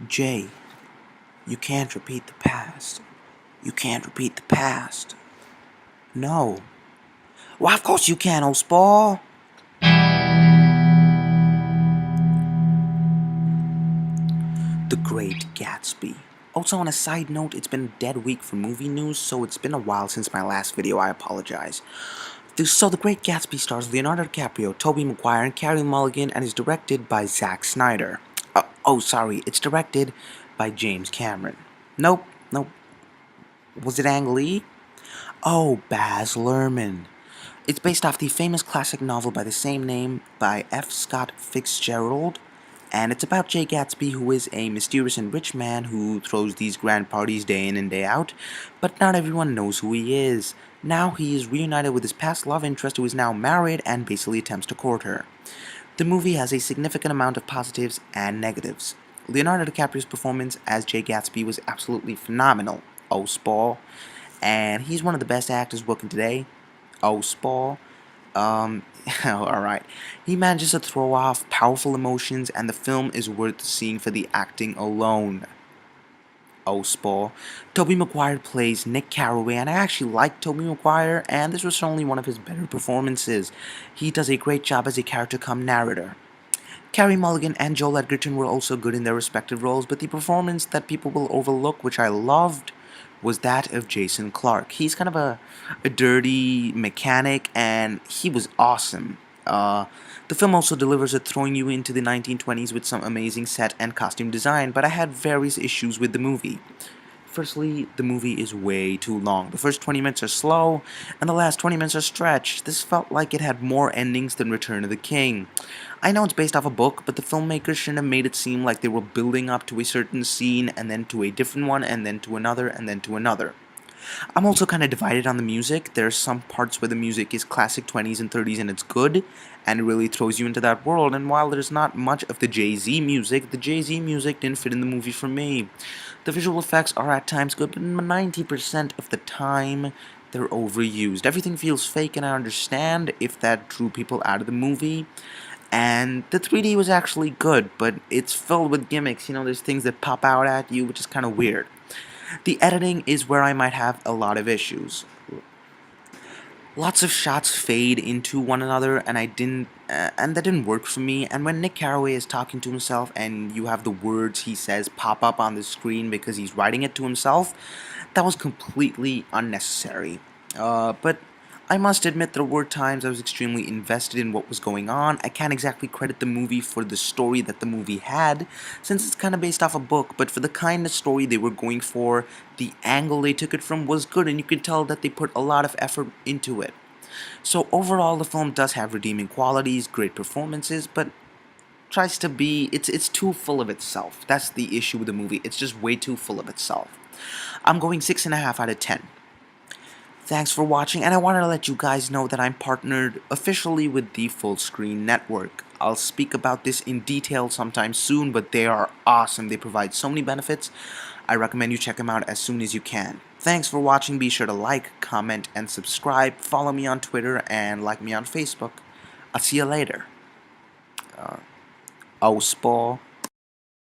Jay, you can't repeat the past. You can't repeat the past. No. Well, of course you can, old spall. The Great Gatsby. Also, on a side note, it's been a dead week for movie news, so it's been a while since my last video. I apologize. So, The Great Gatsby stars Leonardo DiCaprio, Tobey Maguire, and Carey Mulligan, and is directed by Zack Snyder. Sorry, it's directed by James Cameron. Nope. Was it Ang Lee? Oh, Baz Luhrmann. It's based off the famous classic novel by the same name by F.Scott Fitzgerald, and it's about Jay Gatsby, who is a mysterious and rich man who throws these grand parties day in and day out, but not everyone knows who he is. Now he is reunited with his past love interest, who is now married and basically attempts to court her. The movie has a significant amount of positives and negatives. Leonardo DiCaprio's performance as Jay Gatsby was absolutely phenomenal. Oh, Spall. And he's one of the best actors working today. Oh, Spall. Alright. He manages to throw off powerful emotions, and the film is worth seeing for the acting alone. Oh, Spall. Tobey Maguire plays Nick Carraway, and I actually like Tobey Maguire, and this was certainly one of his better performances. He does a great job as a character-cum-narrator. Carey Mulligan and Joel Edgerton were also good in their respective roles, but the performance that people will overlook, which I loved, was that of Jason Clarke. He's kind of a dirty mechanic, and he was awesome. The film also delivers at throwing you into the 1920s with some amazing set and costume design, but I had various issues with the movie. Firstly, the movie is way too long. The first 20 minutes are slow, and the last 20 minutes are stretched. This felt like it had more endings than Return of the King. I know it's based off a book, but the filmmakers shouldn't have made it seem like they were building up to a certain scene, and then to a different one, and then to another, and then to another. I'm also kind of divided on the music. There are some parts where the music is classic 20s and 30s and it's good, and it really throws you into that world, and while there's not much of the Jay-Z music didn't fit in the movie for me. The visual effects are at times good, but 90% of the time, they're overused. Everything feels fake, and I understand if that drew people out of the movie. And the 3D was actually good, but it's filled with gimmicks. You know, there's things that pop out at you, which is kind of weird. The editing is where I might have a lot of issues. Lots of shots fade into one another, and that didn't work for me. And when Nick Carraway is talking to himself, and you have the words he says pop up on the screen because he's writing it to himself, that was completely unnecessary. But I must admit there were times I was extremely invested in what was going on. I can't exactly credit the movie for the story that the movie had, since it's kind of based off a book, but for the kind of story they were going for, the angle they took it from was good, and you can tell that they put a lot of effort into it. So overall, the film does have redeeming qualities, great performances, but tries to be, it's too full of itself. That's the issue with the movie. It's just way too full of itself. I'm going 6.5 out of 10. Thanks for watching, and I wanted to let you guys know that I'm partnered officially with the Full Screen Network. I'll speak about this in detail sometime soon, but they are awesome. They provide so many benefits. I recommend you check them out as soon as you can. Thanks for watching. Be sure to like, comment, and subscribe. Follow me on Twitter and like me on Facebook. I'll see you later. Spall.